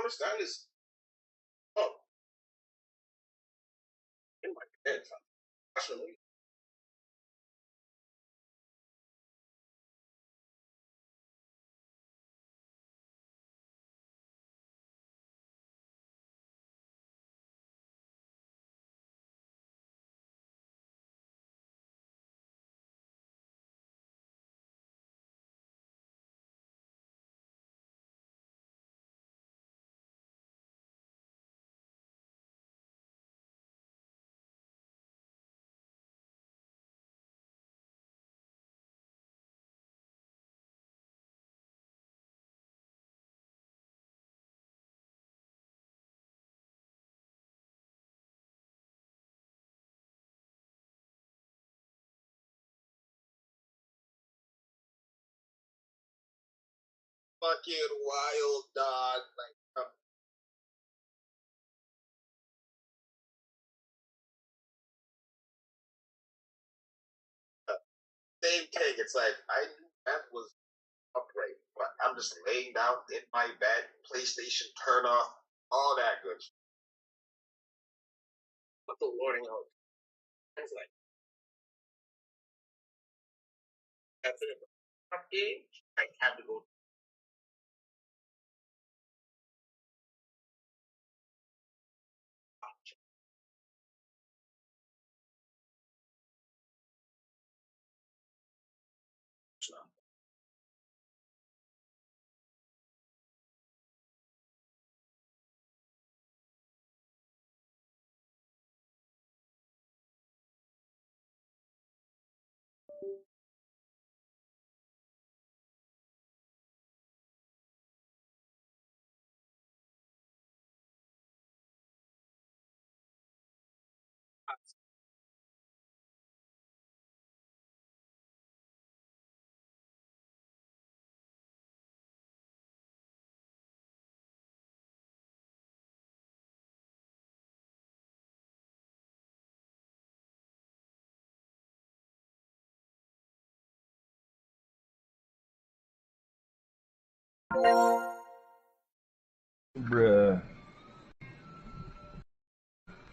understand is, oh, in my head, passionately. Fucking wild, dog. Like, same thing. It's like I knew that was upright, but I'm just laying down in my bed, PlayStation turn off, all that good. But the Lord knows. I was like, after the game, I had to go. Bruh.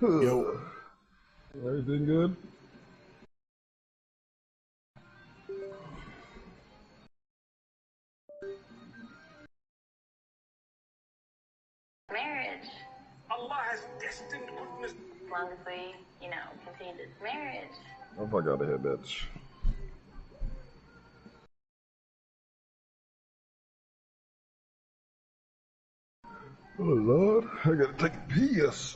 Yo. Everything good? Marriage. Allah has destined goodness. As long as we, continue this marriage. Oh, fuck out of here, bitch. Oh, Lord. I gotta take a piss.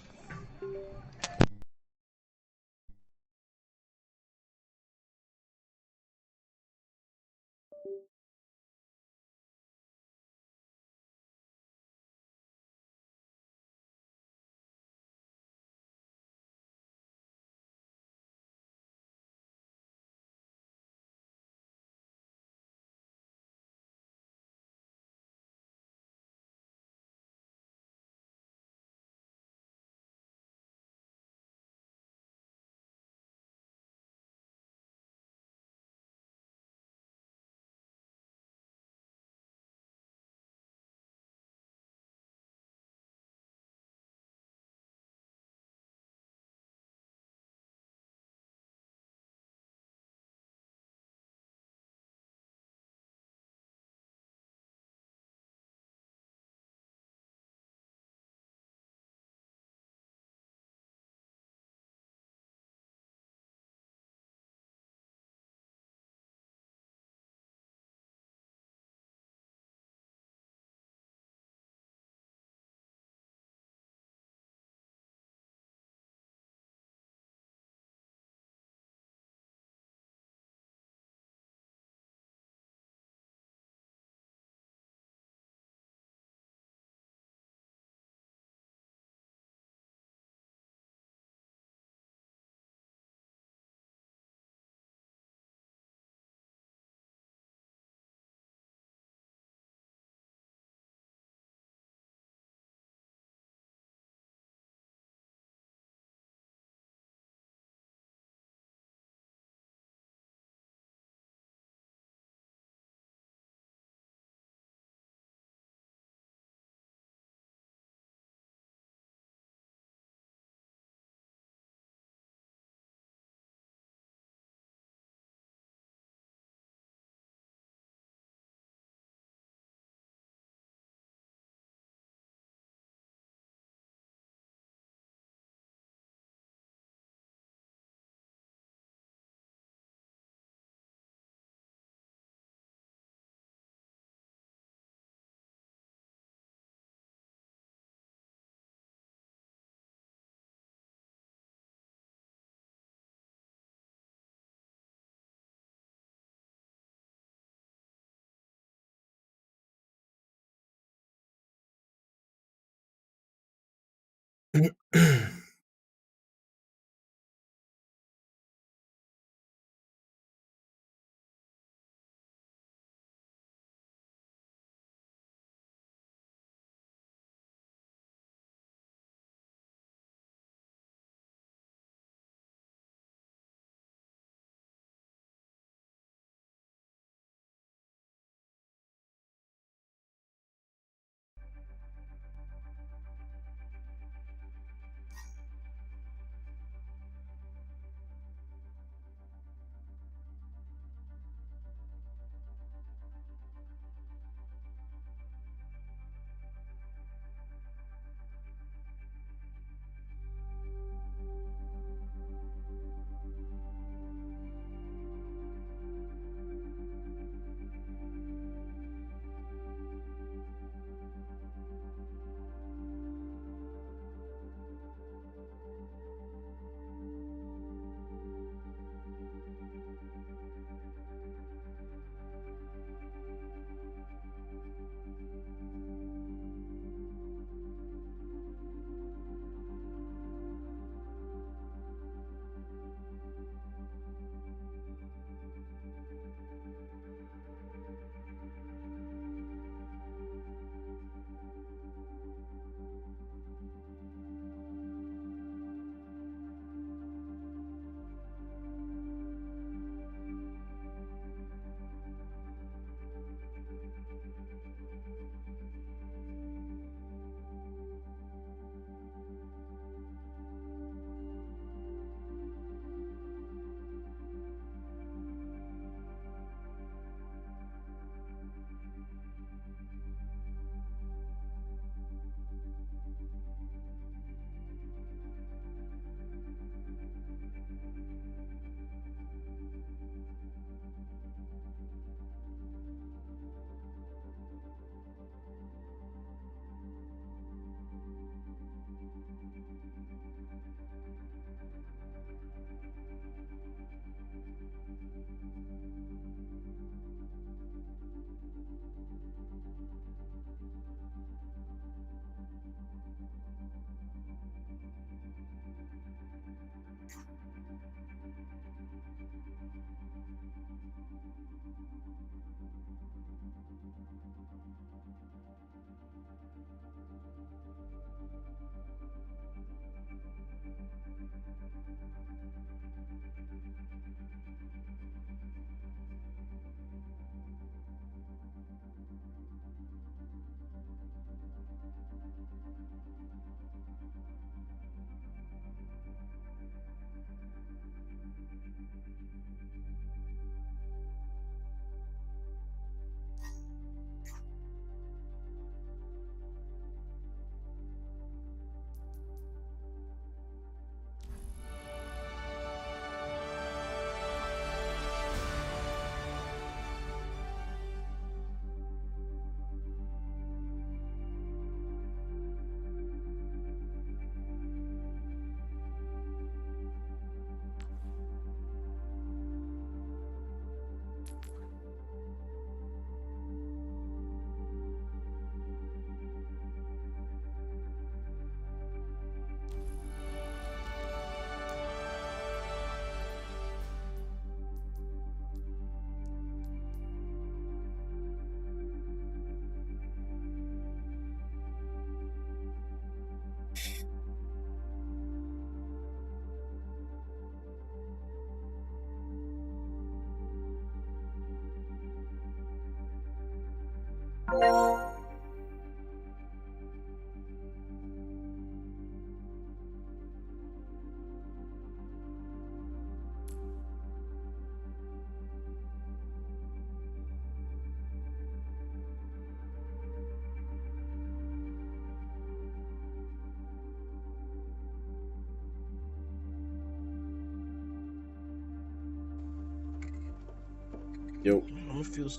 Yo, I'm gonna feel.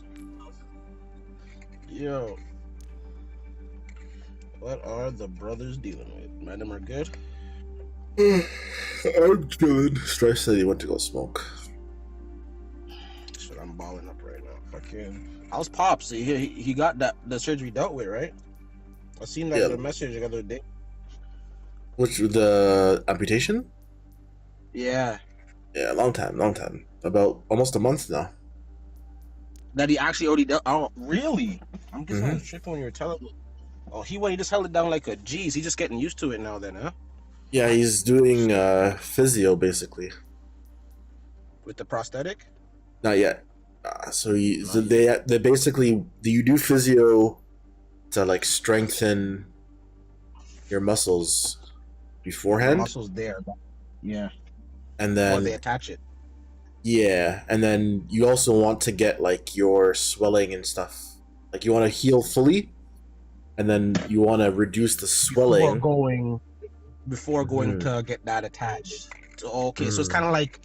Yo, what are the brothers dealing with? Madam are good. I'm chilling. Strife said he went to go smoke. Shit, I'm balling up right now. Fucking. How's Pops? He got that the surgery dealt with, right? I seen that Yeah, the message the other day. Which the amputation? Yeah. Yeah, long time. About almost a month now. That he actually already done. Oh, really? I'm guessing I Mm-hmm. was tripping when you were telling me. Oh, he just held it down like a G's. He's just getting used to it now, then, huh? Yeah, he's doing physio basically. With the prosthetic? Not yet. So Not yet. they basically you do physio to like strengthen your muscles The beforehand, muscle's there. Yeah. and Or they then attach it. yeah, and then you also want to get like your swelling and stuff. Like you want to heal fully, and then you want to reduce the Before swelling. going before going Mhm. to get that attached. So, okay, so it's Mm. kind of like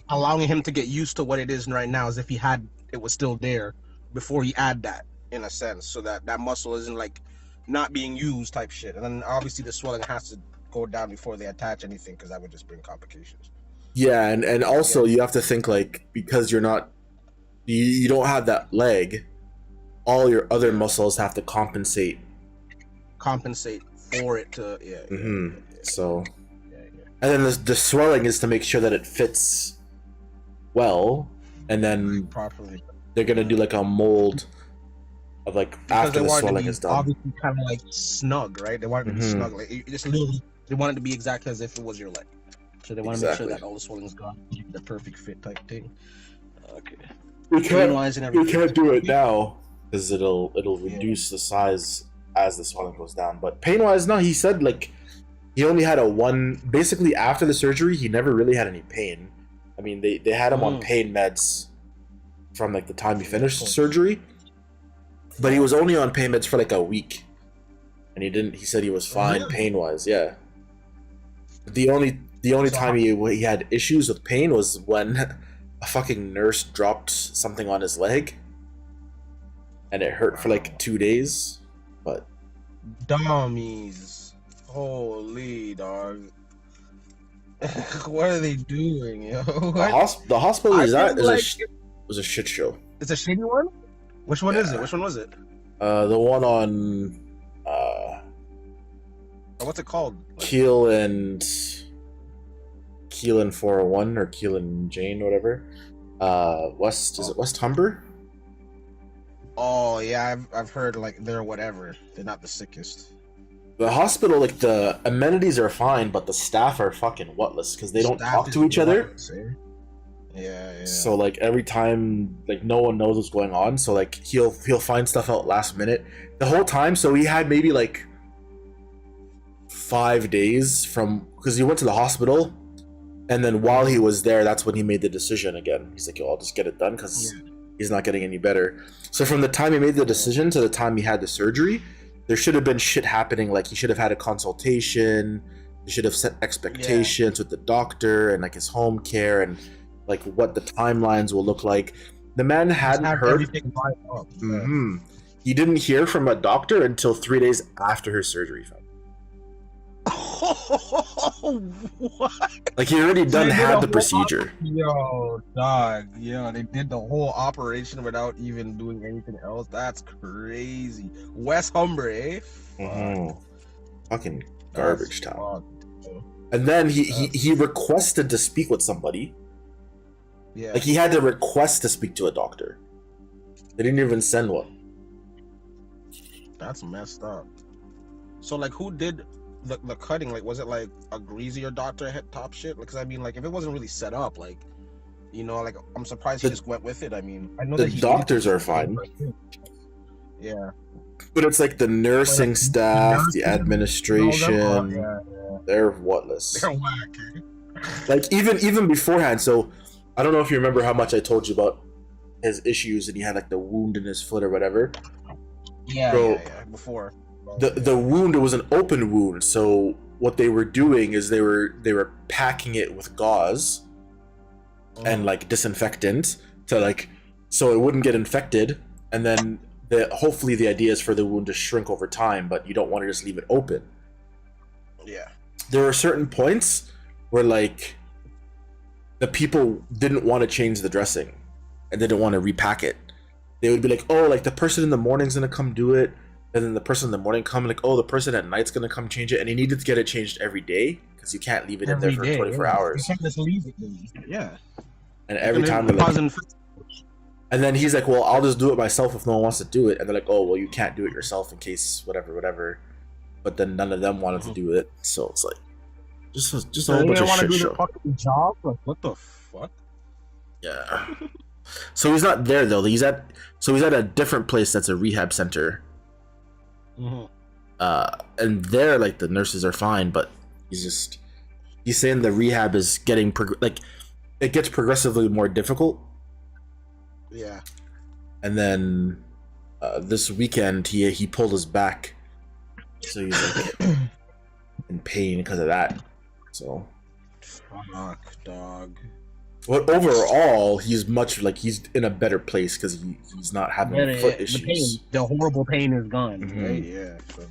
allowing him to get used to what it is right now, as if it was still there before he add that, in a sense, so that that muscle isn't like not being used type shit. And then obviously the swelling has to go down before they attach anything, because that would just bring complications. Yeah, and Yeah, also you have to think like because you're not you don't have that leg, all your other yeah, muscles have to compensate. compensate for it to So yeah, yeah. and then the swelling is to make sure that it fits well, and then Properly, they're gonna do like a mold of like because after they the want it to swelling be is done. obviously kind of like snug, right? They want it to be Mm-hmm. snug, like it just literally they want it to be exactly as if it was your leg. So they want to make sure Exactly. that all the swelling's gone, the perfect fit type thing. Okay. We Pain can't wise and we everything. can't do it now because it'll Yeah. reduce the size as the swelling goes down. But pain wise, no, he said like he only had a one basically after the surgery he never really had any pain. I mean they had him on pain meds from like the time he Yeah, finished surgery, but he was only on pain meds for like a week, and he said he was fine Really? pain wise. Yeah, the only So time he had issues with pain was when a fucking nurse dropped something on his leg and it hurt for like 2 days. But dummies. Holy dog. What are they doing, yo? What? the hospital I is feel at is like was a shit show. it's a shitty one. Which one is it? Yeah. Which one was it? The one on What's it called? Keel and 401 or Keel and Jane, whatever. Is it West Humber? Oh yeah, I've heard like they're whatever. They're not the sickest. The hospital, like the amenities are fine, but the staff are fucking whatless because they don't Staff talk is to each other. nuts, eh? Yeah. So like every time, like no one knows what's going on. So like he'll find stuff out last minute. The whole time, so he had maybe like 5 days from because he went to the hospital, and then while he was there, that's when he made the decision again. He's like, "Yo, I'll just get it done because he's not getting any better." So from the time he made the decision to the time he had the surgery, there should have been shit happening. Like he should have had a consultation. He should have set expectations with the doctor and like his home care and like what the timelines will look like. The man hadn't heard. Mm-hmm. He didn't hear from a doctor until 3 days after his surgery. What? Like he already had the procedure. Yo, dog. Yo, they did the whole operation without even doing anything else. That's crazy. West Humber, eh? Mm-hmm. Fucking garbage That's town. And then he requested to speak with somebody. Yeah. Like he had to request to speak to a doctor. They didn't even send one. That's messed up. So like, who did the cutting? Like, was it like a greasier doctor head top shit? Because I mean, like, if it wasn't really set up, like, you know, like, I'm surprised he just went with it. I mean, I know the that doctors are fine. Yeah. But it's like the nursing staff, the administration, they're whatless. They're whack. Like even beforehand. So I don't know if you remember how much I told you about his issues, and he had like the wound in his foot or whatever. Yeah. Before the wound, it was an open wound. So what they were doing is they were packing it with gauze and like disinfectant to like so it wouldn't get infected, and then hopefully the idea is for the wound to shrink over time, but you don't want to just leave it open. Yeah. There are certain points where like the people didn't want to change the dressing and they didn't want to repack it. They would be like, oh, like the person in the morning's gonna come do it, and then the person in the morning come like, oh, the person at night's gonna come change it, and he needed to get it changed every day because you can't leave it in there every for day. 24 Yeah. You hours. can't just leave it. Yeah. And every time they're like, and then he's like, well, I'll just do it myself if no one wants to do it. And they're like, oh, well, you can't do it yourself in case whatever. But then none of them wanted to do it, so it's like just a whole bunch of shit show. Fucking job? Like, what the fuck? Yeah. So he's not there though. He's at a different place that's a rehab center. And there, like, the nurses are fine, but he's saying the rehab is getting it gets progressively more difficult. Yeah. And then this weekend he pulled his back, so he's like in pain because of that. So fuck, dog. But overall, he's in a better place because he's not having foot issues. The horrible pain is gone. Right? Yeah. So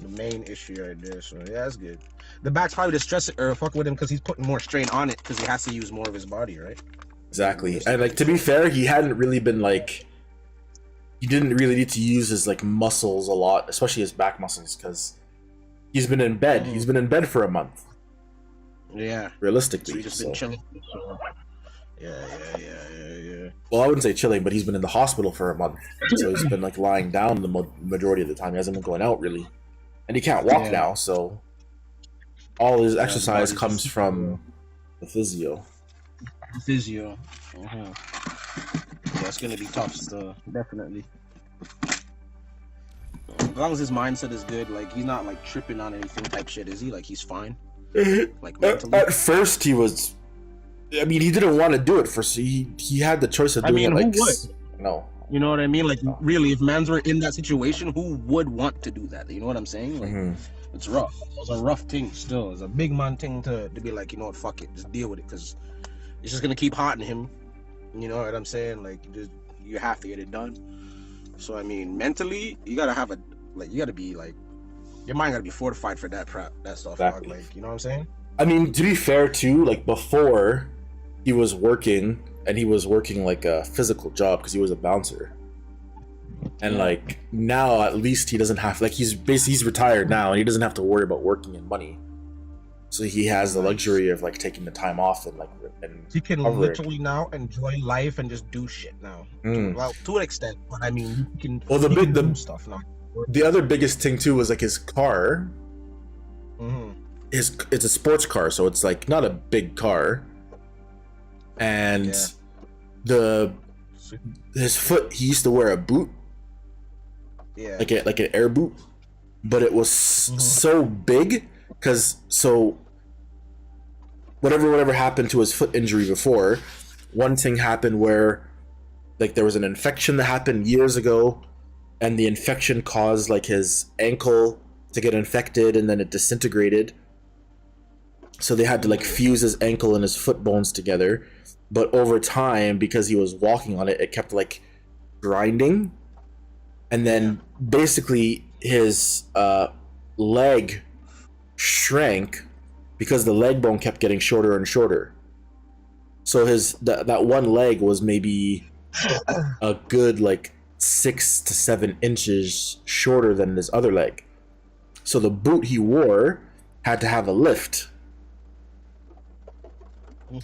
the main issue right there. So yeah, that's good. The back's probably the stress or fucking with him because he's putting more strain on it because he has to use more of his body, right? Exactly. And like, to be fair, he hadn't really been like, he didn't really need to use his like muscles a lot, especially his back muscles, because he's been in bed. He's been in bed for a month. Yeah. Realistically. So he's just been chilling. So. Yeah. Well, I wouldn't say chilling, but he's been in the hospital for a month. So he's been like lying down the majority of the time. He hasn't been going out really. And he can't walk now, so all his exercise comes from the physio. Yeah, it's gonna be tough still, definitely. As long as his mindset is good, like he's not like tripping on anything type shit, is he? Like he's fine. Like mentally. At first he was. I mean, he didn't want to do it. He had the choice of doing it. Like, who would? No. You know what I mean? Like, really, if mans were in that situation, who would want to do that? You know what I'm saying? Like, it's rough. It's a rough thing still. It's a big man thing to be like, you know what, fuck it, just deal with it, because it's just gonna keep hurting him. You know what I'm saying? Like, you have to get it done. So I mean, mentally, you gotta have you gotta be like, your mind gotta be fortified for that stuff. Exactly. Like, you know what I'm saying? I mean, to be fair too, like before, he was working, and he was working like a physical job because he was a bouncer. And like now, at least he doesn't have he's retired now, and he doesn't have to worry about working and money. So he has the luxury of like taking the time off and he can literally now enjoy life and just do shit now. Well, to an extent, but I mean, you can. Well, do stuff now. The other biggest thing too was like his car. It's a sports car, so it's like not a big car, and his foot. He used to wear a boot. Yeah. Like an air boot, but it was so big because whatever happened to his foot injury before, one thing happened where like there was an infection that happened years ago, and the infection caused like his ankle to get infected, and then it disintegrated. So they had to like fuse his ankle and his foot bones together, but over time, because he was walking on it, it kept like grinding. And then basically his leg shrank because the leg bone kept getting shorter and shorter. So that one leg was maybe a good like 6 to 7 inches shorter than his other leg. So the boot he wore had to have a lift.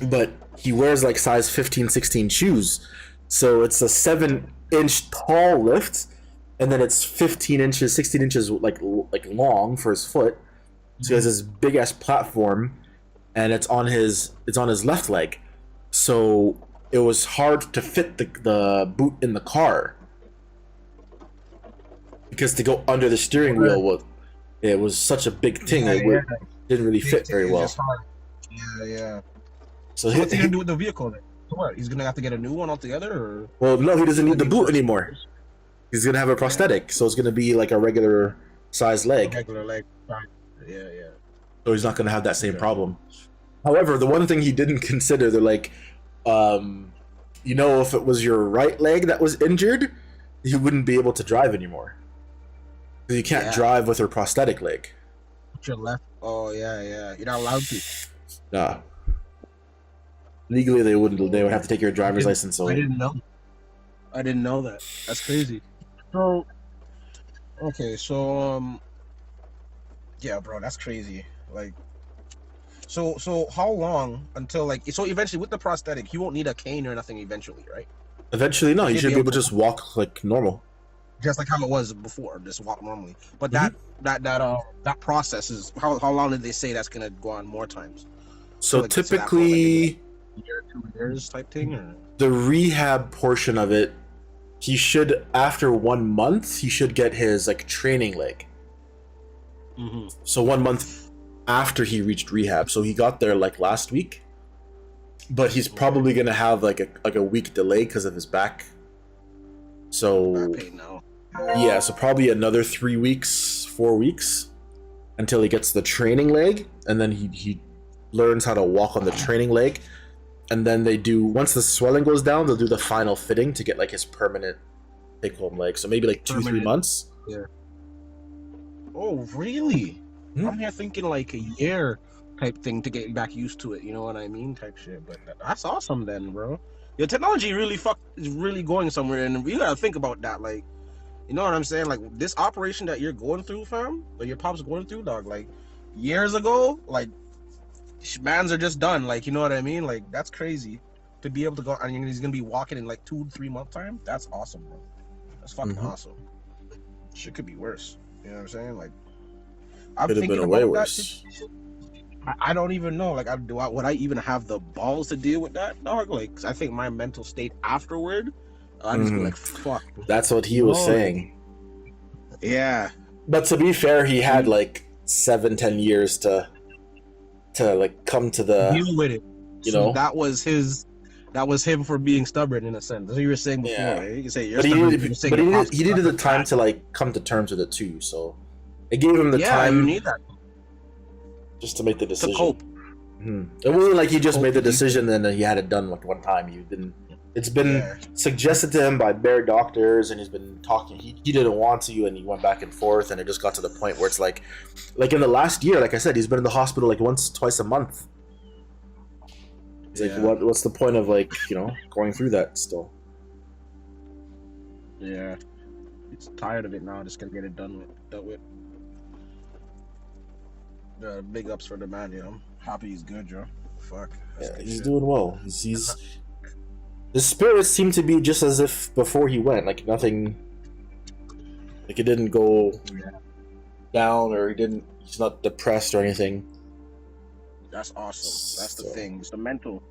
But he wears like size 15, 16 shoes. So it's a 7-inch tall lift. And then it's 15 inches, 16 inches like long for his foot. So he has this big ass platform, and it's on his left leg. So it was hard to fit the boot in the car, because to go under the steering wheel was such a big thing that it didn't really fit very well. Yeah. So what's he gonna do with the vehicle then? What? He's gonna have to get a new one altogether, or? Well, no, he doesn't need the boot anymore. He's gonna have a prosthetic, so it's gonna be like a regular size leg. Regular leg. Yeah. So he's not gonna have that same problem. However, the one thing he didn't consider, they're like, if it was your right leg that was injured, you wouldn't be able to drive anymore. Because you can't drive with your prosthetic leg. Your left. Oh yeah. You're not allowed to. Nah. Legally, they wouldn't. They would have to take your driver's license away. I didn't know that. That's crazy. So, Okay, so yeah, bro, that's crazy. Like, so how long until like so eventually with the prosthetic, he won't need a cane or nothing eventually, right? Eventually, no, Like he he'll should be be able able to to just walk like normal. just like how it was before, just walk normally. But Mhm. that process is how long did they say that's gonna go on more times So till it gets to that point? Like maybe like typically, a year, 2 years type thing, or the rehab portion of it, he should after 1 month he should get his like training leg. So 1 month after he reached rehab, so he got there like last week, but he's probably gonna have like a week delay because of his back. back So pain now. yeah, so probably another 3 weeks, 4 weeks until he gets the training leg, and then he learns how to walk on the training leg, and then they do once the swelling goes down, they'll do the final fitting to get like his permanent take home leg. So maybe like 2-3 Permanent. months. Yeah. Oh, really? I'm here thinking like a year type thing to get back used to it. You know what I mean? Type shit. But that's awesome then, bro. Your technology really is really going somewhere, and you gotta think about that. Like, you know what I'm saying? Like this operation that you're going through, fam, or your pop's going through, dog. Like years ago, like mans are just done. Like, you know what I mean? Like that's crazy to be able to go. I mean, he's gonna be walking in like 2 to 3 month time. That's awesome, bro. That's fucking awesome. Shit could be worse. You know what I'm saying? Like, I'm Could have thinking been way about that worse. I don't even know. Like, would I even have the balls to deal with that, dog? Like, 'cause I think my mental state afterward, I'd just be like, fuck. That's what he was saying. Yeah. But to be fair, he had like 7-10 years to like come to the Deal with it. You So know, that was him for being stubborn in a sense. That's what you were saying before. Yeah. Right? You can say you're but he stubborn. needed, You're saying but he your needed, pop's he needed the stubborn. time to like come to terms with it too. So it gave him the Yeah, time you need that just to make the to decision. cope. It wasn't like he just cope made the with it. decision and then he had it done like one time. It's been Yeah. suggested to him by bare doctors, and he's been talking. He didn't want to, and he went back and forth, and it just got to the point where it's like in the last year, like I said, he's been in the hospital like twice a month. It's like, what's the point of like, going through that still? Yeah. He's tired of it now. Just gonna get it dealt with. Big ups for the man, I'm happy he's good, Joe. Fuck. Yeah, he's doing well. He's his spirits seem to be just as if before he went, like nothing, like it didn't go down, or he's not depressed or anything. That's awesome. That's the thing. It's the mental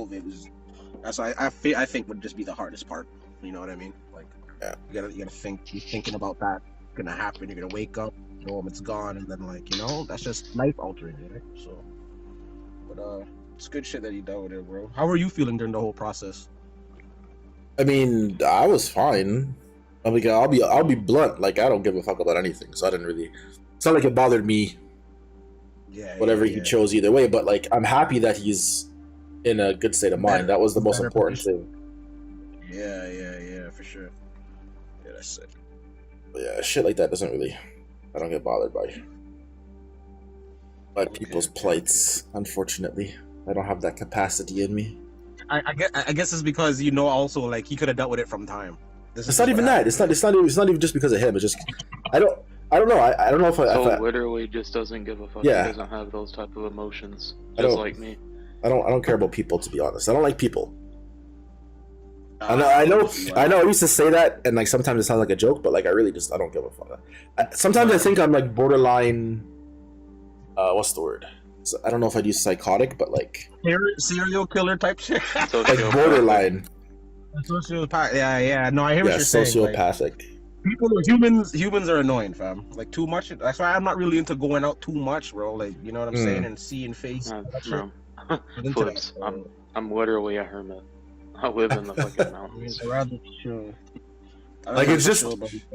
of it is. That's I think would just be the hardest part. You know what I mean? Like, you gotta think. You're thinking about that gonna happen. You're gonna wake up, it's gone, and then like that's just life altering, right? So, but it's good shit that he dealt with it, bro. How were you feeling during the whole process? I mean, I was fine. I mean, I'll be blunt. Like, I don't give a fuck about anything, so I didn't really. It's not like it bothered me. Whatever he chose either way, but like I'm happy that he's in a good state of mind. That was the most important thing. Yeah, for sure. Yeah, that's sick. But yeah, shit like that doesn't really. I don't get bothered by people's plights. Unfortunately, I don't have that capacity in me. I guess it's because also like he could have dealt with it from time. It's not even that. It's not even just because of him. It's just I don't know. I don't know if I literally just doesn't give a fuck. Yeah. He doesn't have those type of emotions, just like me. I don't care about people, to be honest. I don't like people. I know. I used to say that, and like sometimes it sounds like a joke, but like I really just I don't give a fuck. Sometimes I think I'm like borderline. What's the word? So, I don't know if I'd use psychotic, but like serial killer type shit. Like borderline. Sociopath. Yeah. No, I hear what you're saying. Sociopathic. Humans are annoying, fam. Like too much. That's why I'm not really into going out too much, bro. Like, you know what I'm saying, and seeing face. No. Flips. I'm literally a hermit. I live in the fucking mountains. Like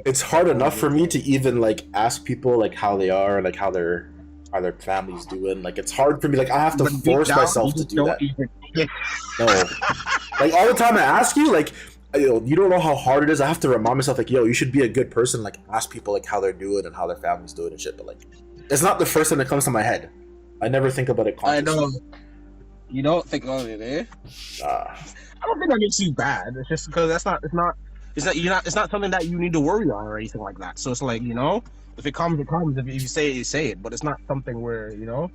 it's hard enough for me to even like ask people like how they are, like how their families doing. Like it's hard for me. Like I have to force myself to do that. No, like all the time I ask you, like you don't know how hard it is. I have to remind myself, like, yo, you should be a good person. Like ask people like how they're doing and how their family's doing and shit. But like, it's not the first thing that comes to my head. I never think about it consciously. I know. You don't think of it, eh? I don't think that makes you bad. It's just because it's not It's not something that you need to worry on or anything like that. So it's like, you know, if it comes, it comes. If you say it, you say it. But it's not something where, you know,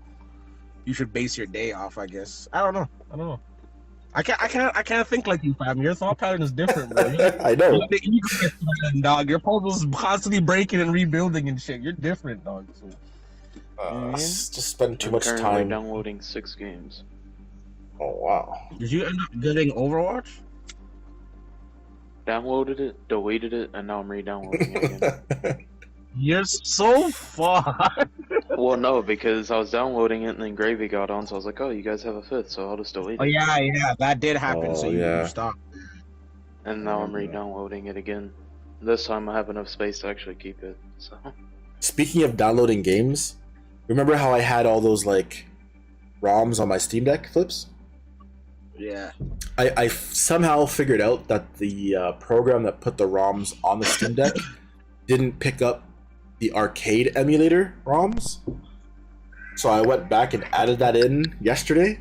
you should base your day off. I guess. I don't know. I can't think like you, fam. Your thought pattern is different, bro. I know. The ego gets threatened, dog. Your puzzle's constantly breaking and rebuilding and shit. You're different, dog. So, Just spend too I'm much currently time. downloading 6 games. Oh wow. did you end up getting Overwatch? Downloaded it, deleted it, and now I'm re-downloading it again. You're so fucked. Well, no, because I was downloading it and then Gravy got on, so I was like, oh, you guys have a 5th, so I'll just delete it. Oh yeah, that did happen. So you stopped. And now I'm re-downloading it again. This time I have enough space to actually keep it, so... Speaking of downloading games, remember how I had all those like ROMs on my Steam Deck flips? Yeah. I somehow figured out that the program that put the ROMs on the Steam Deck didn't pick up the arcade emulator ROMs. So I went back and added that in yesterday.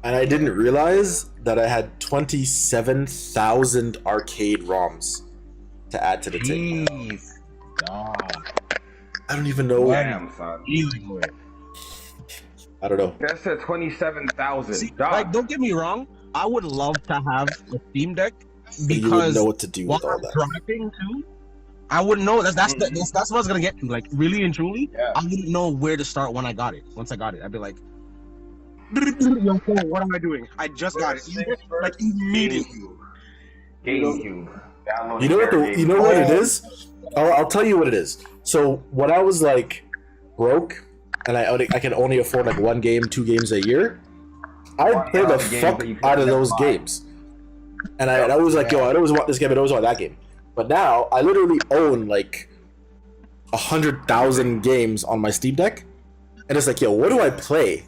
And I didn't realize that I had 27,000 arcade ROMs to add to the thing. Jeez. Dog. I don't even know. Damn, son. I don't know. That's a 27,000. Like, don't get me wrong. I would love to have a Steam Deck But you wouldn't because know what to do while with all I'm that. driving too, I wouldn't know. That's what I was gonna get to. Like, really and truly, Yeah. I wouldn't know where to start when I got it. Once I got it, I'd be like, "Yo, what am I doing? I just got it." Like immediately. GameCube. Downloading You know what? their You know game. what it is? I'll tell you what it is. So when I was like broke and I can only afford like 1 game, 2 games a year, I would play the fuck out of those games. And I was like, yo, I always want this game, I always want that game. But now I literally own like 100,000 games on my Steam Deck, and it's like, yo, what do I play?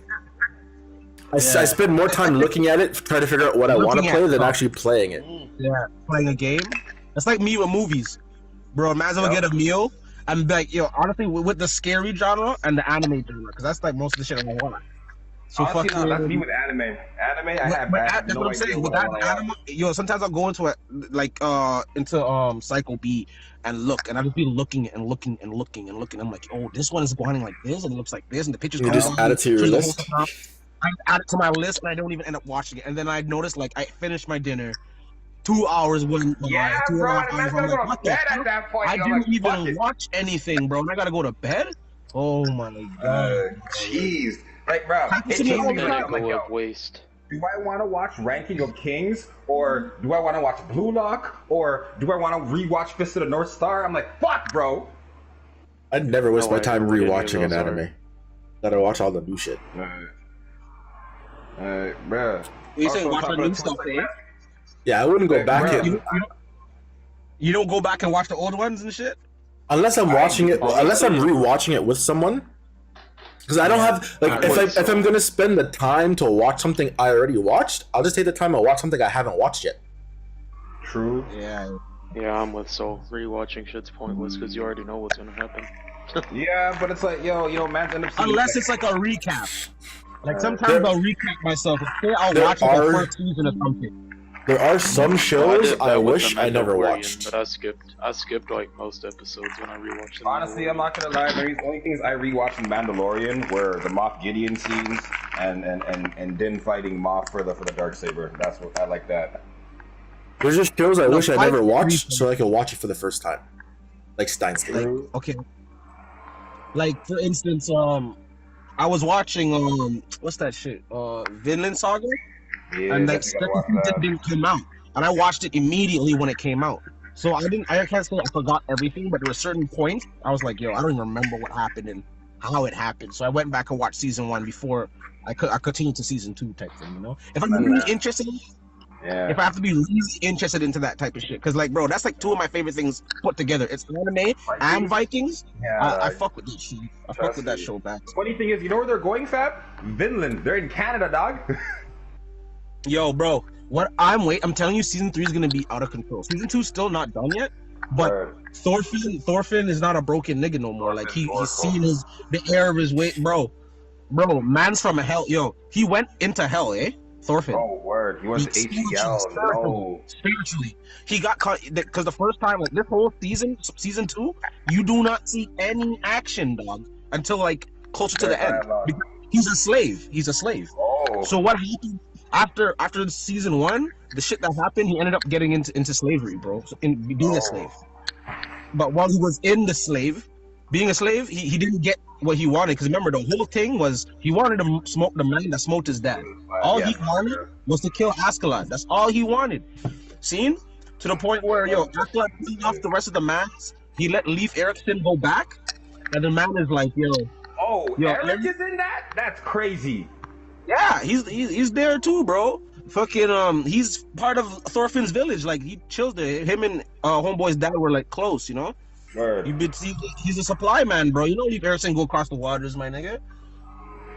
I spend more time looking at it, trying to figure out what I want to play than actually playing it. Yeah, playing a game. It's like me with movies, bro. Might as well get a meal and be like, yo, honestly, with the scary genre and the anime genre, because that's like most of the shit I want. So Honestly, fucking. no, that's me with anime. Anime, I have That's no what I'm idea saying. With what I that wanna watch. anime, yo, sometimes I'll go into it like into Cycle B and look, and I'll just be looking and looking and looking and looking. I'm like, oh, this one is going like this, and it looks like this, and the pictures. You just add it to your through the whole list? stuff. I add it to my list, and I don't even end up watching it. And then I notice, like, I finished my dinner. 2 hours went by. Yeah, 2 bro, hours. I'm not I'm gonna like, go what to the bed fuck? at that point. I I'm didn't like, fuck even it. watch anything, bro, and I gotta go to bed. Oh my god. Jeez. Like, bro, Happens it to me came all to the me, time. I'm like, Pinnacle yo, of waste. do I want to watch Ranking of Kings, or do I want to watch Blue Lock, or do I want to rewatch Fist of the North Star? I'm like, fuck, bro. I'd never waste No my time idea what rewatching any an of those anime. That I watch all the new shit. Bro. You saying watch the new stuff, eh? Yeah, I wouldn't go back Bruh. in You don't go back and watch the old ones and shit? unless I'm watching it. Unless I'm rewatching it with someone. Because I don't have like if I'm gonna spend the time to watch something I already watched, I'll just take the time to watch something I haven't watched yet. True. Yeah. Yeah, I'm with Soul. Rewatching shit's pointless because you already know what's gonna happen. Yeah, but it's like, yo, man's end up seeing Unless it's like a recap. Like sometimes There- I'll recap myself. Say I'll there watch the are- first season or something. There are some I shows did I that with wish The I never Mandalorian, watched. but I skipped like most episodes when I rewatched them. Honestly, I'm not gonna lie. The only things I rewatched in Mandalorian were the Moff Gideon scenes and Din fighting Moff for the Darksaber. That's what I like that. There's just shows I wish I never fight- watched, so I could watch it for the first time. Like Steins Gate. Like, okay. Like for instance, I was watching what's that shit? Vinland Saga? Yeah, And like definitely second gotta watch season that. didn't come out. And I watched it immediately when it came out. So I can't say I forgot everything, but there were certain points I was like, yo, I don't even remember what happened and how it happened. So I went back and watched season 1 before I continued to season 2 type thing, you know? If I'm really interested in it, Yeah. if I have to be really interested into that type of shit. Because like, bro, that's like 2 of my favorite things put together. It's anime and Vikings. Yeah, I fuck with this shit. I fuck with that show back. Funny thing is, you know where they're going, Fab? Vinland. They're in Canada, dog. Yo, bro, I'm telling you, season 3 is gonna be out of control. Season 2 still not done yet, but Thorfinn is not a broken nigga no more. Like he's seen the air of his weight, bro. Man's from hell. Yo, he went into hell, eh? Thorfinn. Oh, word. He went to ACL. No. Spiritually, he got caught because the first time, like this whole season 2, you do not see any action, dog, until like closer to the end. Because he's a slave. He's a slave. Oh. So what happened after season 1? The shit that happened, he ended up getting into slavery, bro. Being a slave. But while he was being a slave, he didn't get what he wanted. Because remember, the whole thing was he wanted to smoke the man that smoked his dad. All he wanted was to kill Ascalon. That's all he wanted. Seen? To the point where, Ascalon cleaned off the rest of the mans. He let Leif Erikson go back. And the man is like, Eric is in that? That's crazy. Yeah, he's there too, bro. Fucking he's part of Thorfinn's village. Like he chills there. Him and homeboy's dad were like close, you know. Word. He's a supply man, bro. You know, Leif Erikson go across the waters, my nigga.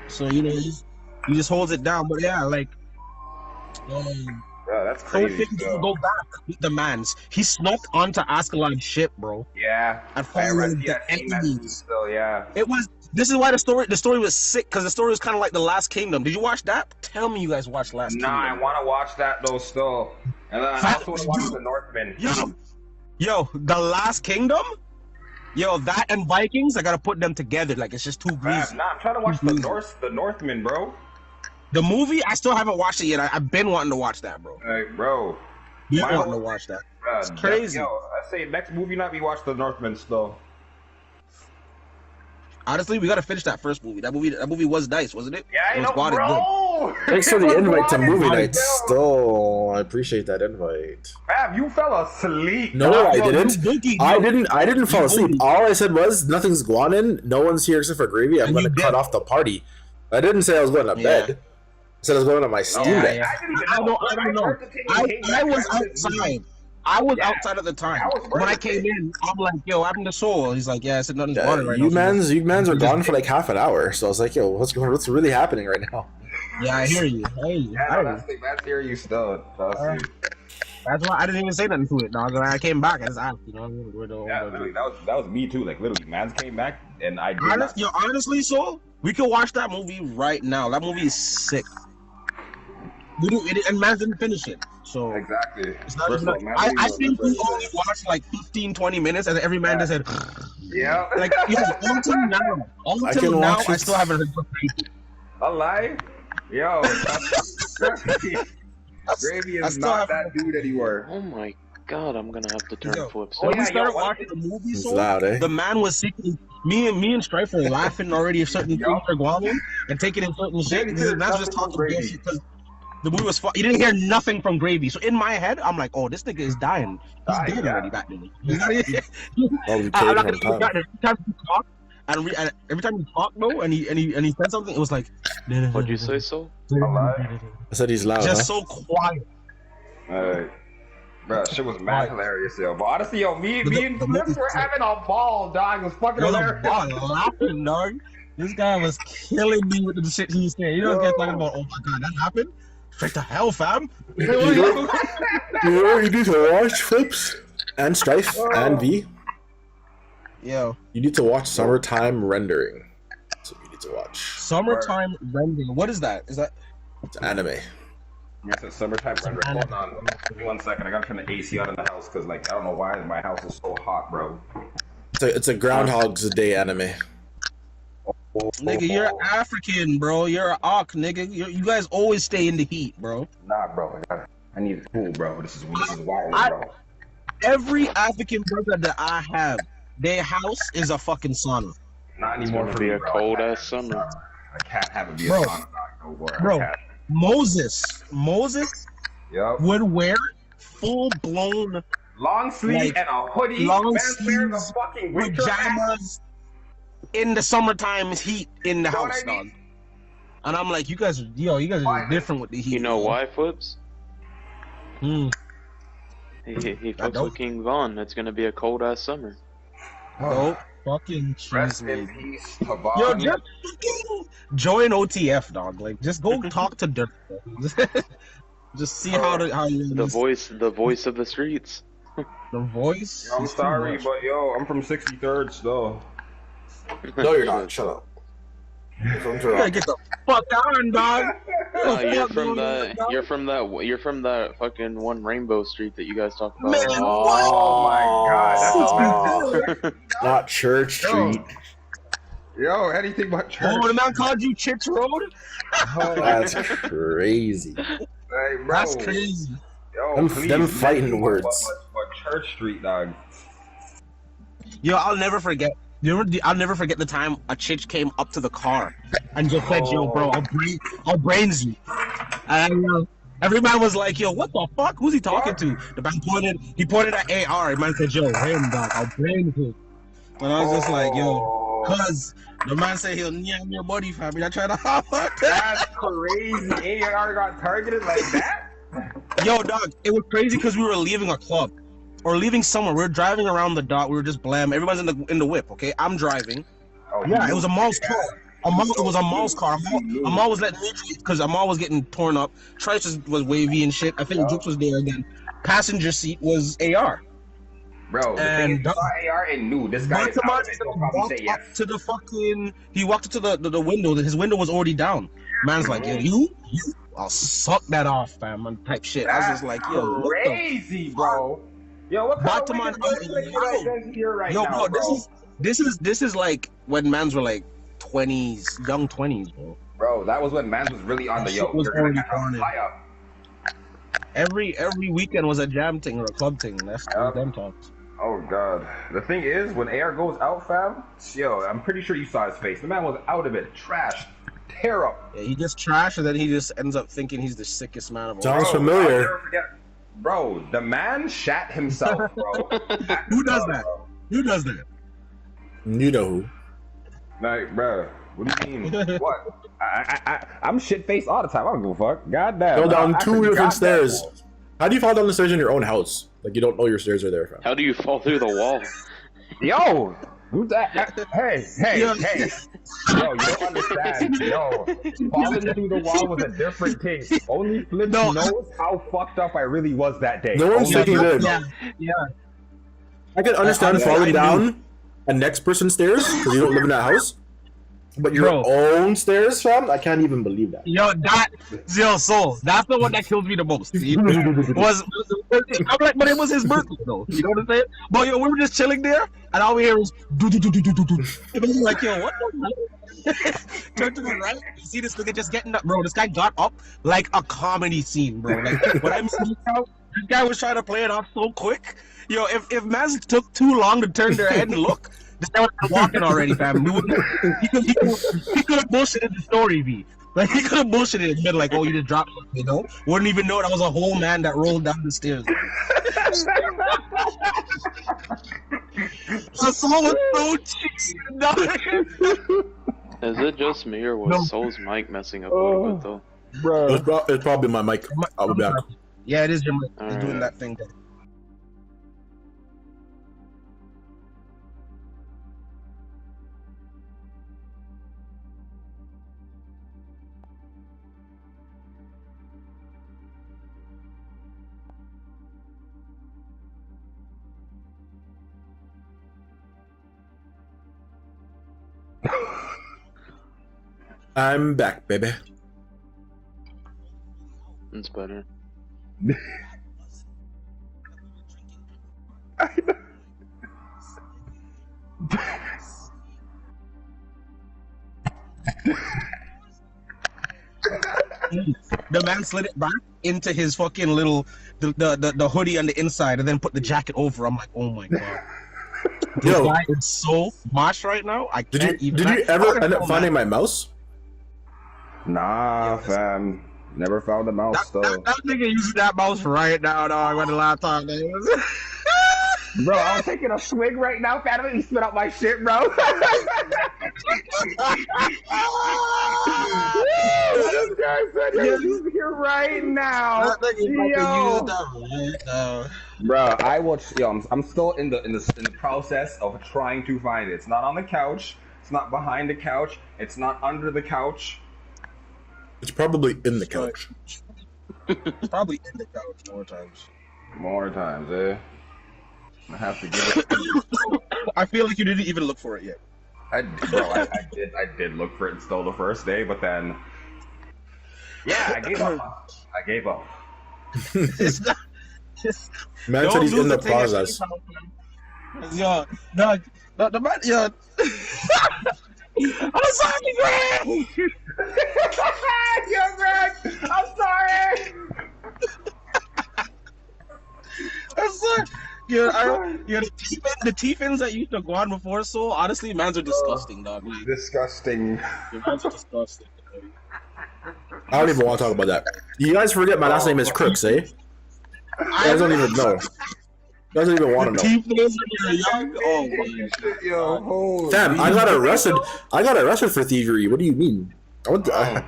So he just holds it down. But yeah, like, that's crazy. Thorfinn didn't go back with the mans. He snuck onto Ascalon's ship, bro. Yeah. And followed the enemies. So yeah. This is why the story was sick, because the story was kind of like The Last Kingdom. Did you watch that? Tell me you guys watched Last Kingdom. Nah, I want to watch that though still. And then I also want to watch The Northman. Yo, The Last Kingdom? Yo, that and Vikings, I gotta put them together. Like, it's just too greasy. Nah, I'm trying to watch The Northman, bro. The movie, I still haven't watched it yet. I've been wanting to watch that, bro. Hey, bro. Been wanting to watch that. It's crazy. I say next movie not be watch The Northman still. Honestly, we gotta finish that first movie. That movie was nice, wasn't it? Yeah, it was bro. Thanks for the invite to movie night. Still, I appreciate that invite. Fab, you fell asleep. No, I didn't. I didn't fall asleep. All I said was nothing's going in. No one's here except for Gravy. I'm gonna cut off the party. I didn't say I was going to bed. I said I was going to my Steam Deck. I don't know. I was outside. I was outside at the time. When I came in, I'm like, "Yo, I'm the soul." He's like, "Yeah, I said nothing's going right now." You mans were gone for like half an hour, so I was like, "Yo, what's really happening right now?" Yeah, I hear you. That's hear you still. That's why I didn't even say nothing to it, dog. When I came back, I just asked, literally, that was me too. Like literally, mans came back, and I did honestly, so we could watch that movie right now. That movie is sick. We do it, and mans didn't finish it. So exactly. It's not I think we only watched like 15-20 minutes, and every man just said, "Yeah." Like until now, I still haven't heard from Gravy. A lie, yo. Gravy is not that dude anymore. Oh my god, I'm gonna have to turn flips. When we started watching the movie, the man was secretly. Me and Strife were laughing already if certain things are going and taking in certain shit. And that's just talking bullshit because. The movie was fun. You didn't hear nothing from Gravy. So in my head, I'm like, oh, this nigga is dying. He's dead already back then. I'm not gonna go back there. Every time you talk, and every time you talk, bro, and he said something, it was like, what'd you say, so? I said he's loud. Just so quiet. Bro, shit was mad hilarious, yo. But honestly, yo, me and Flips were having a ball, dog. It was fucking hilarious. Laughing, dog. This guy was killing me with the shit he said. You know, this guy talking about, oh my god, that happened? Straight to hell, fam. You need to watch Flips and Strife and V. Yo. You need to watch Summertime Rendering. So you need to watch. Summertime Rendering. What is that? Is that? It's anime. It's a Summertime Rendering. Hold on. Give me 1 second. I gotta turn the AC on in the house because, like, I don't know why my house is so hot, bro. It's a Groundhog's Day anime. Nigga, you're African, bro. You're an Ak, nigga. You guys always stay in the heat, bro. Nah, bro. I need a pool, bro. This is wild, bro. Every African brother that I have, their house is a fucking sauna. Not anymore. It's gonna be a cold ass summer. I can't have it be a sauna, dog. Bro, Moses would wear full blown long sleeve and a hoodie, long sleeves, fucking pajamas. In the summertime heat in the house, dog. And I'm like, you guys are different with the heat. You know why, Flips? He fucks with King Von. It's gonna be a cold ass summer. Oh, fucking rest in peace, Tavon. Yo, just fucking join OTF, dog. Like, just go talk to Dirk. Just see how you. The voice of the streets. The voice. Yo, I'm sorry, but yo, I'm from 63rd still. No, you're not. Shut up. You gotta get the fuck on, dog. You're from that fucking one Rainbow Street that you guys talk about. Man, Oh my god, that's all. Not Church Street. Yo, anything but church. Oh, the man called you Chicks Road? That's crazy. Hey, bro. That's crazy. Yo, Them fighting words. But Church Street, dog. Yo, I'll never forget. I'll never forget the time a chick came up to the car and just said, "Yo, bro, I'll brains you." And every man was like, "Yo, what the fuck? Who's he talking to?" The man pointed at AR. The man said, "Yo, him, dog, I'll brains him." And I was just like, "Yo," cause the man said he'll yam your body, fam. I tried to hop up. That's crazy. AR got targeted like that. Yo, dog, it was crazy because we were leaving a club. Or leaving somewhere. We were driving around the dot. We were just blam. Everyone's in the whip. Okay, I'm driving. Oh, yeah, it was Amal's car. It was Amal's car. Amal was letting me because Amal was getting torn up. Trice was wavy and shit. I think Jukes was there again. Passenger seat was AR. Bro, and saw AR and knew this guy is out of it. He'll probably say yes. To the fucking. He walked up to the window. His window was already down. Man's like, yo, you. I'll suck that off, fam. And type shit. That's I was just like, yo, crazy, bro. Yo, what kind of here right yo, now, bro, this is like when mans were like 20s, young 20s, bro. Bro, that was when mans was really on the yo. Was You're gonna fly up. Every weekend was a jam thing or a club thing. That's them talks. Oh god. The thing is, when AR goes out, fam, yo, I'm pretty sure you saw his face. The man was out of it, trashed, tear up. Yeah, he just trashed, and then he just ends up thinking he's the sickest man of all. Sounds familiar. Bro, the man shat himself, bro. Who does that? Bro. Who does that? You know who. Like, bro, what do you mean? What? I'm shit faced all the time. I don't give a fuck. Goddamn. Go down 2 different stairs. How do you fall down the stairs in your own house? Like you don't know your stairs are there, fam. How do you fall through the wall? Yo, who's that? Hey. Yo, you don't understand. Yo, falling through the wall was a different thing. Only Flip knows how fucked up I really was that day. No one's taking it. Yeah. I can understand falling down a next person's stairs because you don't live in that house. But your own stairs, fam? I can't even believe that. Yo, that's the one that kills me the most. I'm like, but it was his birthday though. You know what I'm saying? But yo, we were just chilling there, and all we hear was do. And I'm like, yo, what the hell? Turn to the right, you see this nigga just getting up, bro. This guy got up like a comedy scene, bro. Like when I'm seeing how this guy was trying to play it off so quick. Yo, if man took too long to turn their head and look. This guy was walking already, fam. He could have bullshitted the story, V. Like, he could have bullshitted it, been like, oh, you just dropped it, you know? Wouldn't even know that was a whole man that rolled down the stairs. The soul was so cheesy. Is it just me, or was Soul's mic messing up a little bit, though? Bro, it's probably my mic. I'll be back. Yeah, it is your mic. It's doing that thing. I'm back, baby. It's better. The man slid it back into his fucking little the hoodie on the inside and then put the jacket over. I'm like, oh my god. This guy is so mosh right now. Did you ever end up finding my mouse? Nah, fam. Never found the mouse though. That nigga using that mouse right now, dog. On the laptop, bro, I'm taking a swig right now, fam. Let me spit out my shit, bro. This guy said he's here right now. Yo. Bro, I watched. Yo, I'm still in the process of trying to find it. It's not on the couch. It's not behind the couch. It's not under the couch. It's probably in the couch. It's probably in the couch More times, eh? I have to give it. I feel like you didn't even look for it yet. I did look for it still the first day, but then Yeah, I gave up. I gave up. It's not. Man said he's in the process. Yo, the man, yo. I'm sorry, Greg. Yo, Greg, I'm sorry. I'm sorry. The T-fins that used to go on before Soul, honestly, mans are disgusting, dog. Disgusting. Mans are disgusting. I don't even want to talk about that. You guys forget my last name is Crooks, eh? You guys don't even know. You guys don't even want to know. T-fins when you're young? Oh, my Yo, Fam, I got arrested. I got arrested for thievery. What do you mean? I went to,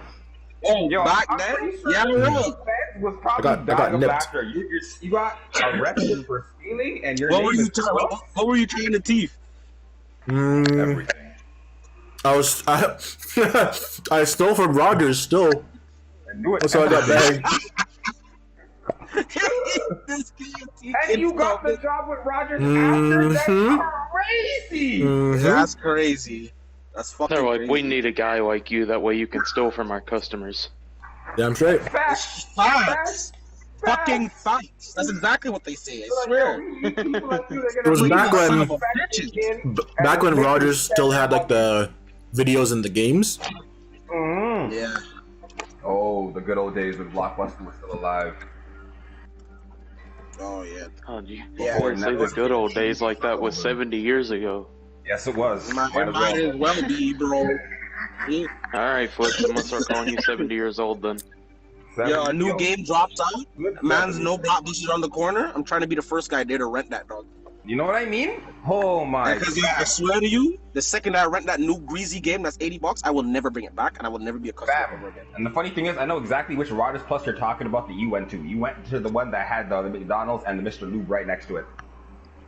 Yo, back then? Yeah, right. Was probably I got nipped. after you got arrested for stealing, and your What name were you is Crooks? what were you trying to thief? Everything. I stole from Rogers still. I knew it. That's why I got bagged. And you got the job with Rogers after? That's crazy. That's crazy. That's fucking They're like, crazy. we need a guy like you, that way you can steal from our customers. Damn straight. Facts. Fucking facts. That's exactly what they say. I swear. It was back when Rogers still had like the videos in the games. Yeah. Oh, the good old days when Blockbuster was still alive. Oh yeah. Oh, you Yeah, can't say the good old days like that was 70 years ago. Yes, it was. Might as well be, bro. Yeah. Alright, Flips, I'm gonna start calling you 70 years old then. Yo, a new game drops out. Man's no blockbusters on the corner. I'm trying to be the first guy there to rent that, dog. You know what I mean? Oh my Because god. I swear to you, the second I rent that new greasy game that's $80, I will never bring it back, and I will never be a customer ever again. And the funny thing is, I know exactly which Rogers Plus you're talking about that you went to. You went to the one that had the McDonald's and the Mr. Lube right next to it.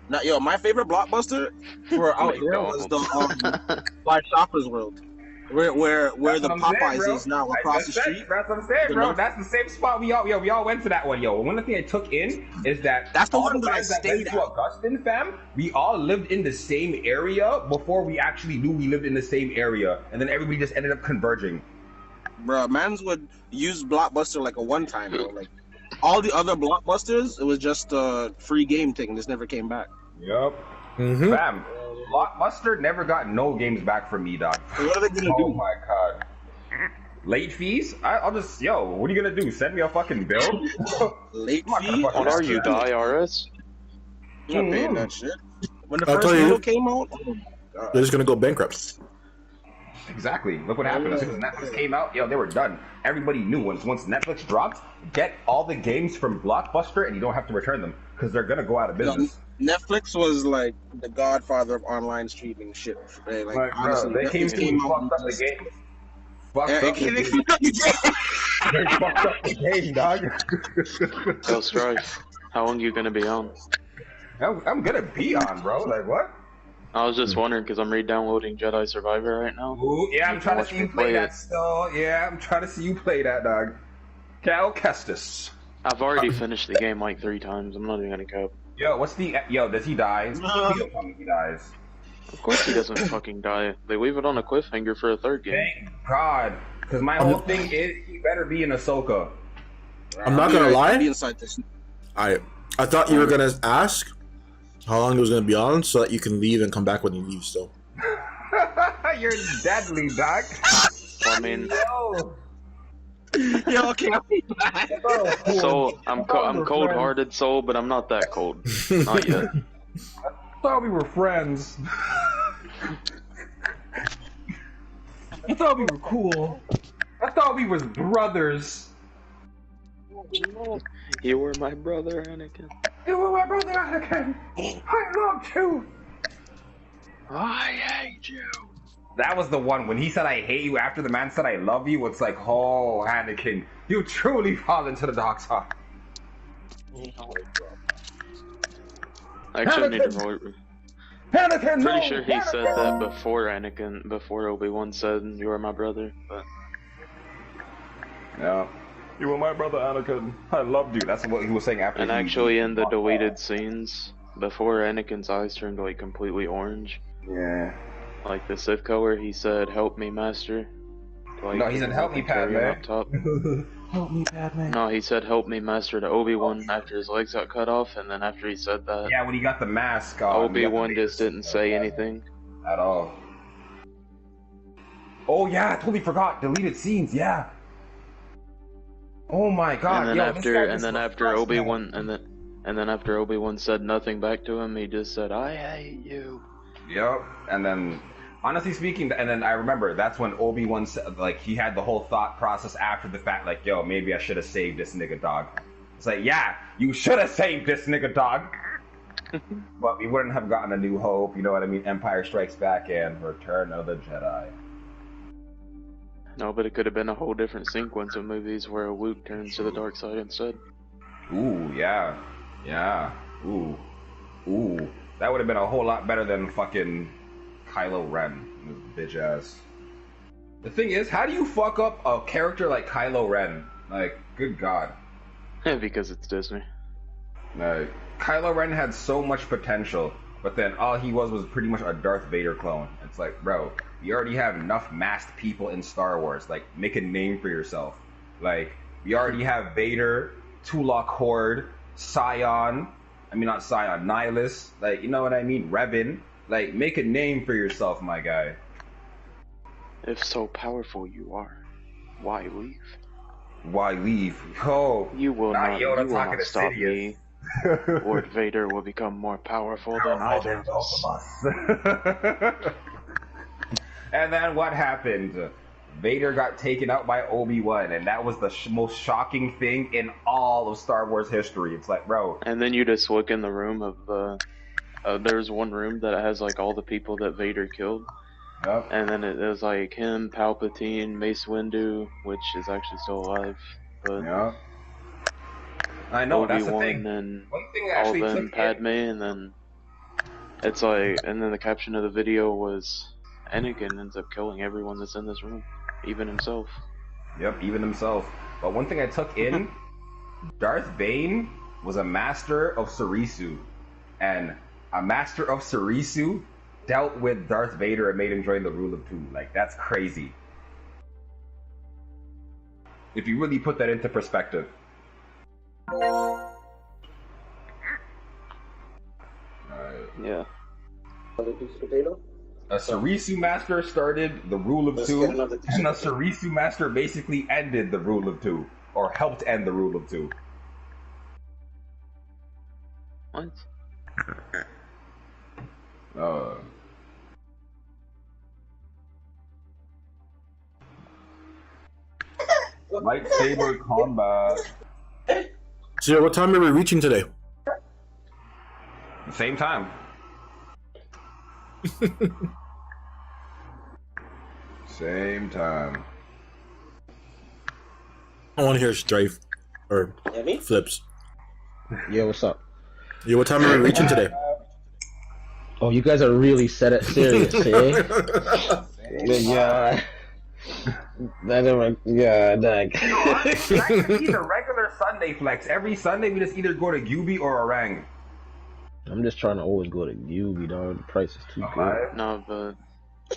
Now, yo, my favorite blockbuster for out there was the Live Shoppers World, where the Popeyes is now across the street. That's what I'm saying, bro. That's the same spot we all went to that one, yo. One of the things I took in is that's the one that I stayed at. Augustine, fam, we all lived in the same area before we actually knew we lived in the same area, and then everybody just ended up converging. Bro, mans would use Blockbuster like a one-time, bro. Like all the other Blockbusters, it was just a free game thing. This never came back. Yup. Fam, Blockbuster never got no games back from me, dog. So what are they gonna do? Oh my god. Late fees? I'll just, yo, what are you gonna do? Send me a fucking bill? Late fee? What are you, the IRS? I'm not paying that shit. When the first video came out, they're just gonna go bankrupt. Exactly. Look what happened. As soon as Netflix came out, yo, they were done. Everybody knew once Netflix dropped, get all the games from Blockbuster and you don't have to return them because they're gonna go out of business. Netflix was like the godfather of online streaming shit. Right? Like honestly, bro, they came and fucked up the game. They fucked up the game, dog. Yo, Strife, how long you gonna be on? I'm gonna be on, bro. Like what? I was just wondering because I'm re-downloading Jedi Survivor right now. Ooh, yeah, I'm trying to see you play that still. Yeah, I'm trying to see you play that, dog. Cal Kestis. I've already finished the game like 3 times. I'm not even gonna cope. Yo, does he die? He'll tell me he dies. Of course he doesn't fucking die. They leave it on a cliffhanger for a 3rd game. Thank God. Because my whole thing is he better be in Ahsoka. I'm not gonna lie. Inside this. I thought you were gonna ask how long it was gonna be on so that you can leave and come back when you leave still. You're deadly, Doc. I mean, Yo, okay, I'll be back. so I'm cold-hearted, soul, but I'm not that cold. Not yet. I thought we were friends. I thought we were cool. I thought we was brothers. You were my brother, Anakin. You were my brother, Anakin. I loved you. I hate you. That was the one when he said I hate you after the man said I love you. It's like, oh, Anakin, you truly fall into the dark side. Actually, I need to roll. Anakin, Pretty sure he said that before Obi-Wan said you are my brother. But yeah, you were my brother, Anakin. I loved you. That's what he was saying after. And actually, in the deleted scenes, before Anakin's eyes turned like completely orange. Yeah. Like the Sith color, he said, "Help me, Master." Like, No, he said, "Help me, Padme." Up top. Help me, Padme. No, he said, "Help me, Master," to Obi-Wan after his legs got cut off, and then after he said that, Yeah, when he got the mask on, Obi-Wan just didn't say anything at all. Oh yeah, I totally forgot. Deleted scenes. Yeah. Oh my god. And then after Obi-Wan said nothing back to him, he just said, "I hate you." Yep. And then, honestly speaking, and then I remember that's when Obi-Wan said, like, he had the whole thought process after the fact, like, yo, maybe I should have saved this nigga, dog. It's like, yeah, you should have saved this nigga, dog. But we wouldn't have gotten A New Hope, you know what I mean? Empire Strikes Back and Return of the Jedi. No, but it could have been a whole different sequence of movies where Luke turns to the dark side instead. Ooh, yeah. Yeah. Ooh. That would have been a whole lot better than fucking Kylo Ren. Bitch ass. The thing is, how do you fuck up a character like Kylo Ren? Like, good god. Because it's Disney. Like, Kylo Ren had so much potential, but then all he was pretty much a Darth Vader clone. It's like, bro, you already have enough masked people in Star Wars. Like, make a name for yourself. Like, we already have Vader, Tulok Horde, Nihilus. Like, you know what I mean? Revan. Like, make a name for yourself, my guy. If so powerful you are, why leave? Why leave? Oh, you will not stop me. Lord Vader will become more powerful than either of us. And then what happened? Vader got taken out by Obi-Wan, and that was the most shocking thing in all of Star Wars history. It's like, bro. And then you just look in the room of there's one room that has like all the people that Vader killed. Yep. And then it was like him, Palpatine, Mace Windu, which is actually still alive. But yeah. I know, Obi-Wan, that's the thing. And one thing all of them, Padme, and then it's like, and then the caption of the video was, Anakin ends up killing everyone that's in this room, even himself. Yep, even himself. But one thing I took in, Darth Bane was a master of Sarisu, and a master of Sarisu dealt with Darth Vader and made him join the Rule of Two. Like, that's crazy. If you really put that into perspective. Yeah. A Sarisu master started the Rule of Two, and a Sarisu master basically ended the Rule of Two, or helped end the Rule of Two. What? Lightsaber combat. So, what time are we reaching today? Same time. Same time. I want to hear Strife or Flips. Yeah, what's up? Yeah, what time are we reaching today? Oh, you guys are really serious, eh? Yeah. Yeah, like. That could be the regular Sunday flex. Every Sunday we just either go to Gubi or Orang. I'm just trying to always go to Gubi, dog. The price is too good. No, but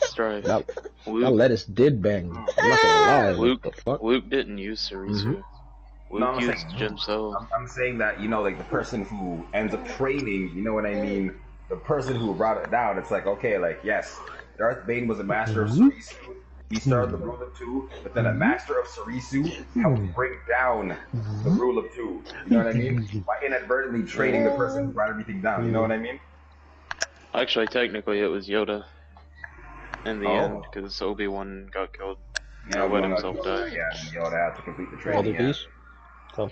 Strife. That lettuce did bang. I'm not gonna lie. Luke didn't use Sarisu. Luke used Jim Cell. I'm saying that, you know, like the person who ends up training, you know what I mean? The person who brought it down, it's like, okay, like, yes, Darth Bane was a master of Sarisu. He started the Rule of Two, but then a master of Sarisu helped bring down the Rule of Two. You know what I mean? By inadvertently training the person who brought everything down. You know what I mean? Actually, technically, it was Yoda in the end, because Obi-Wan got killed. Yeah, let himself die. Yeah, Yoda had to complete the training. Other piece? Come.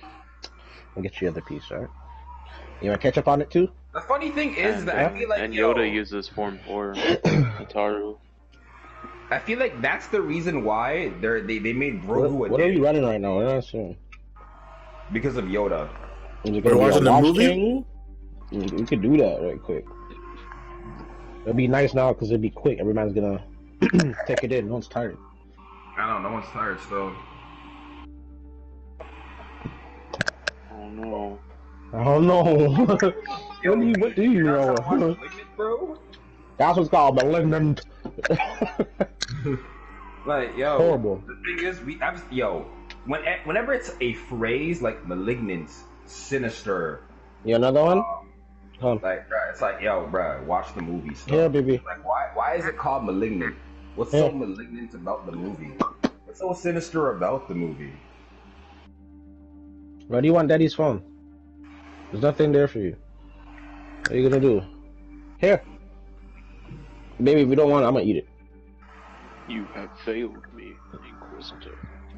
I'll get you the other piece, alright? You want to catch up on it too? The funny thing is that I feel like Yoda uses Form 4 Hitaru. I feel like that's the reason why they made Grogu What are you running right now? We're not sure. Because of Yoda. We're watching the movie? We could do that right quick. It'll be nice now because it'll be quick. Everybody's gonna take it in. No one's tired. I don't know. No one's tired still. Oh no. Oh no. What do you know? Bro? That's what's called malignant. Like, yo, Horrible. the thing is, whenever it's a phrase like malignant, sinister, You another one? Come. like, bruh, it's like, yo, bruh, watch the movie stuff. Yeah, baby. Like, why is it called Malignant? What's so malignant about the movie? What's so sinister about the movie? Why do you want daddy's phone? There's nothing there for you. What are you gonna do? Here. Baby, if you don't want it, I'm gonna eat it. You have failed me, Inquisitor.